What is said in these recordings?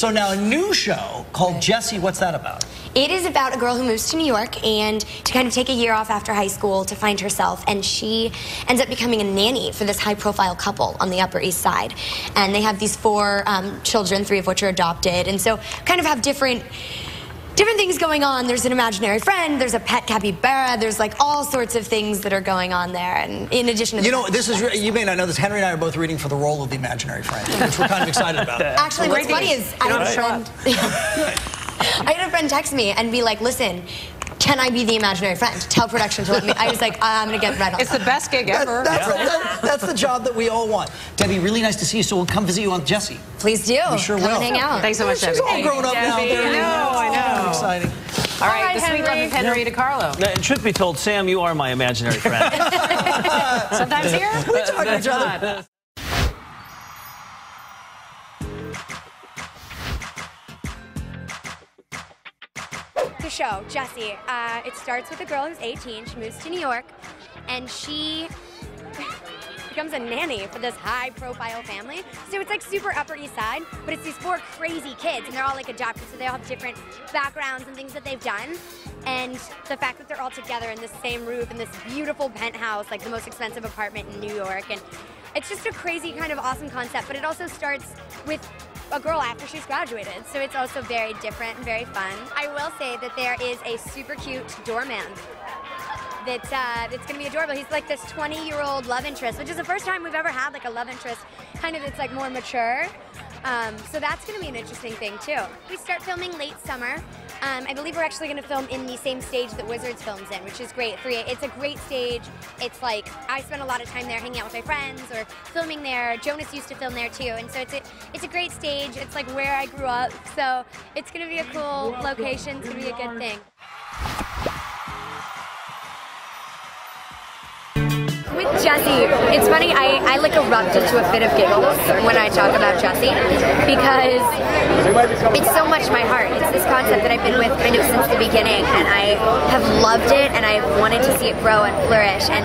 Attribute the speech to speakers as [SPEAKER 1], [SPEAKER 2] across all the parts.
[SPEAKER 1] So now a new show called Jessie, what's that about?
[SPEAKER 2] It is about a girl who moves to New York and to kind of take a year off after high school to find herself, and she ends up becoming a nanny for this high-profile couple on the Upper East Side. And they have these 4 children, 3 of which are adopted, and so kind of have different things going on. There's an imaginary friend, there's a pet capybara, there's like all sorts of things that are going on there. And in addition to
[SPEAKER 1] you may not know this, Henry and I are both reading for the role of the imaginary friend, which we're kind of excited about.
[SPEAKER 2] Actually, what's funny is I had a friend text me and be like, listen, can I be the imaginary friend? Tell production to let me. I was like, I'm going to get right on
[SPEAKER 3] It's the best gig ever.
[SPEAKER 1] That's the job that we all want. Debbie, really nice to see you, so we'll come visit you on Jessie.
[SPEAKER 2] Please do.
[SPEAKER 1] We sure will.
[SPEAKER 2] Come and hang out.
[SPEAKER 3] Thanks so much, Debbie.
[SPEAKER 1] She's all grown up now.
[SPEAKER 3] I know.
[SPEAKER 1] Exciting.
[SPEAKER 3] All right, the sweet love of Henry DiCarlo.
[SPEAKER 4] And truth be told, Sam, you are my imaginary friend.
[SPEAKER 3] Sometimes here,
[SPEAKER 1] we talk to each other.
[SPEAKER 2] The show, Jessie, it starts with a girl who's 18. She moves to New York, and she becomes a nanny for this high-profile family. So it's like super Upper East Side, but it's these 4 crazy kids, and they're all like adopted, so they all have different backgrounds and things that they've done. And the fact that they're all together in the same roof in this beautiful penthouse, like the most expensive apartment in New York, and it's just a crazy kind of awesome concept. But it also starts with a girl after she's graduated, so it's also very different and very fun. I will say that there is a super cute doorman that's going to be adorable. He's like this 20-year-old love interest, which is the first time we've ever had like a love interest kind of that's like more mature. So that's going to be an interesting thing too. We start filming late summer. I believe we're actually going to film in the same stage that Wizards films in, which is great. It's a great stage. It's like, I spend a lot of time there hanging out with my friends or filming there. Jonas used to film there too, and so it's a great stage. It's like where I grew up, so it's going to be a cool location. It's going to be a good thing. With Jessie, it's funny, I like erupt into a fit of giggles when I talk about Jessie because it's so much my heart. It's this concept that I've been with kind of since the beginning, and I have loved it, and I've wanted to see it grow and flourish. And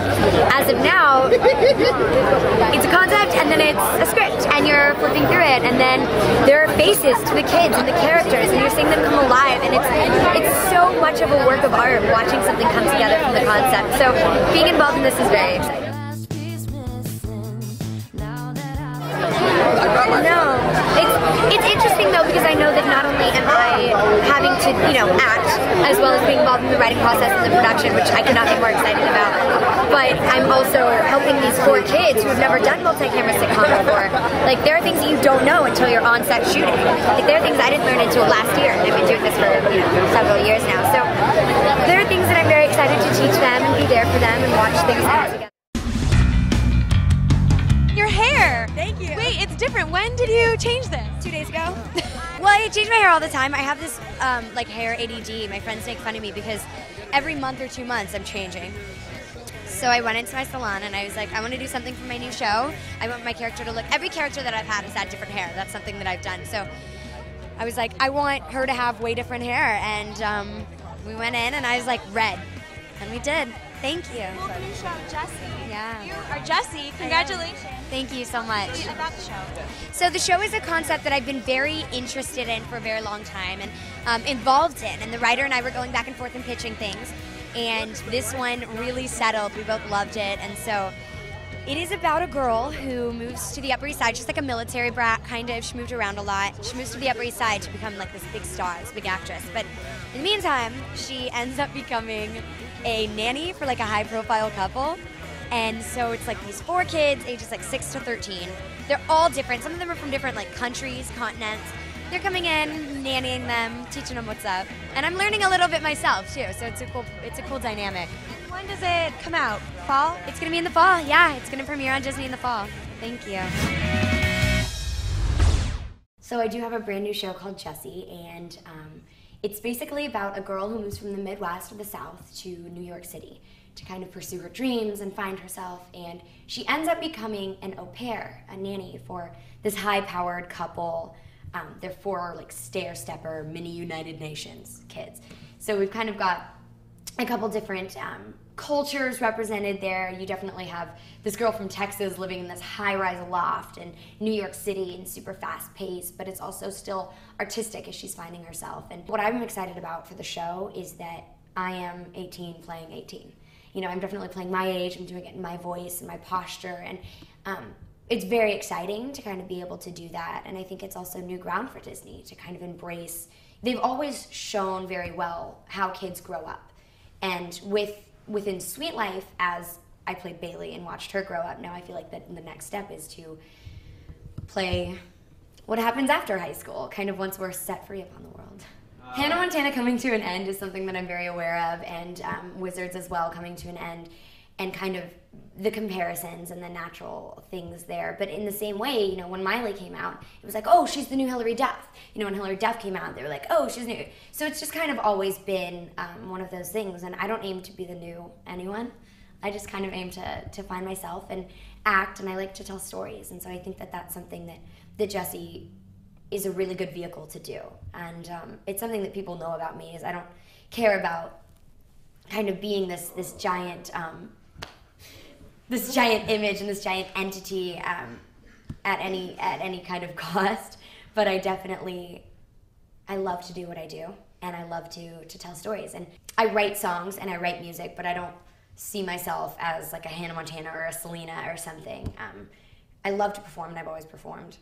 [SPEAKER 2] as of now, it's a concept, and then it's a script, and you're flipping through it, and then there are faces to the kids and the characters, and you're seeing them come alive, and it's so much of a work of art watching something come together from the concept. So being involved in this is very exciting. No, it's interesting though, because I know that not only am I having to, act, as well as being involved in the writing process and the production, which I cannot be more excited about, but I'm also helping these 4 kids who have never done multi-camera sitcom before. Like, there are things that you don't know until you're on set shooting. Like, there are things I didn't learn until last year, and I've been doing this for several years now. So there are things that I'm very excited to teach them and be there for them and watch things happen together.
[SPEAKER 5] Your hair!
[SPEAKER 2] Thank you.
[SPEAKER 5] Wait, it's different. When did you change this?
[SPEAKER 2] 2 days ago. Well, I change my hair all the time. I have this like hair ADD. My friends make fun of me because every month or 2 months I'm changing. So I went into my salon and I was like, I want to do something for my new show. I want my character to look, every character that I've had has had different hair. That's something that I've done. So I was like, I want her to have way different hair. And we went in and I was like, red. And we did. Thank you.
[SPEAKER 5] Welcome to the show, Jessie.
[SPEAKER 2] Yeah.
[SPEAKER 5] You are Jessie. Congratulations.
[SPEAKER 2] Thank you so much.
[SPEAKER 5] Tell me about the show.
[SPEAKER 2] So the show is a concept that I've been very interested in for a very long time and involved in. And the writer and I were going back and forth and pitching things. And this one really settled. We both loved it. And so it is about a girl who moves to the Upper East Side. She's like a military brat, kind of. She moved around a lot. She moves to the Upper East Side to become like this big star, this big actress. But in the meantime, she ends up becoming a nanny for like a high-profile couple. And so it's like these 4 kids, ages like 6 to 13. They're all different. Some of them are from different like countries, continents. They're coming in, nannying them, teaching them what's up. And I'm learning a little bit myself too, so it's a cool dynamic.
[SPEAKER 5] When does it come out? Fall?
[SPEAKER 2] It's gonna be in the fall, yeah. It's gonna premiere on Disney in the fall. Thank you. So I do have a brand new show called Jessie, and it's basically about a girl who moves from the Midwest or the South to New York City to kind of pursue her dreams and find herself, and she ends up becoming an au pair, a nanny for this high-powered couple. They're 4 like stair-stepper mini United Nations kids. So we've kind of got a couple different cultures represented there. You definitely have this girl from Texas living in this high-rise loft in New York City and super fast-paced, but it's also still artistic as she's finding herself. And what I'm excited about for the show is that I am 18 playing 18. You know, I'm definitely playing my age, I'm doing it in my voice and my posture, and it's very exciting to kind of be able to do that. And I think it's also new ground for Disney to kind of embrace. They've always shown very well how kids grow up. And within Sweet Life, as I played Bailey and watched her grow up, now I feel like that the next step is to play what happens after high school, kind of once we're set free upon the world. Hannah Montana coming to an end is something that I'm very aware of, and Wizards as well coming to an end, and kind of the comparisons and the natural things there. But in the same way, you know, when Miley came out, it was like, oh, she's the new Hilary Duff. You know, when Hilary Duff came out, they were like, oh, she's new. So it's just kind of always been one of those things, and I don't aim to be the new anyone. I just kind of aim to find myself and act, and I like to tell stories. And so I think that that's something that Jessie is a really good vehicle to do. And it's something that people know about me, is I don't care about kind of being this giant image and this giant entity at any kind of cost. But I love to do what I do, and I love to tell stories. And I write songs and I write music, but I don't see myself as like a Hannah Montana or a Selena or something. I love to perform, and I've always performed.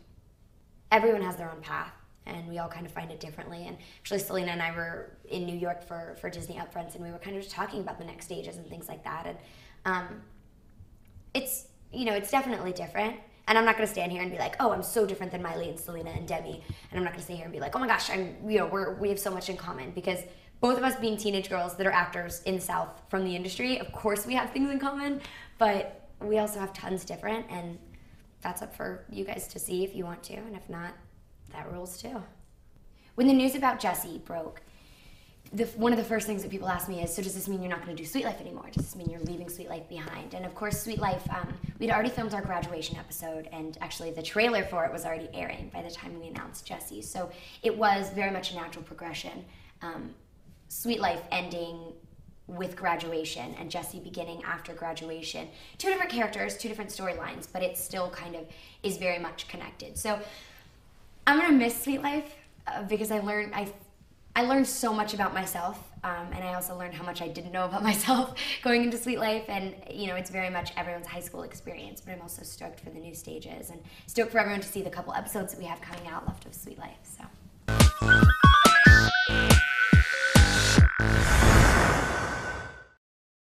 [SPEAKER 2] Everyone has their own path, and we all kind of find it differently. And actually, Selena and I were in New York for Disney Upfronts, and we were kind of just talking about the next stages and things like that. And it's definitely different. And I'm not going to stand here and be like, oh, I'm so different than Miley and Selena and Debby. And I'm not going to sit here and be like, oh my gosh, we have so much in common, because both of us being teenage girls that are actors in the South from the industry, of course we have things in common, but we also have tons different, and that's up for you guys to see if you want to, and if not, that rules too. When the news about Jessie broke, one of the first things that people ask me is, so does this mean you're not going to do Sweet Life anymore? Does this mean you're leaving Sweet Life behind? And of course, Sweet Life, we'd already filmed our graduation episode, and actually the trailer for it was already airing by the time we announced Jessie. So it was very much a natural progression. Sweet Life ending with graduation and Jessie beginning after graduation. Two different characters, two different storylines, but it still kind of is very much connected. So I'm going to miss Sweet Life because I learned so much about myself, and I also learned how much I didn't know about myself going into Sweet Life. And you know, it's very much everyone's high school experience, but I'm also stoked for the new stages and stoked for everyone to see the couple episodes that we have coming out left of Sweet Life. So.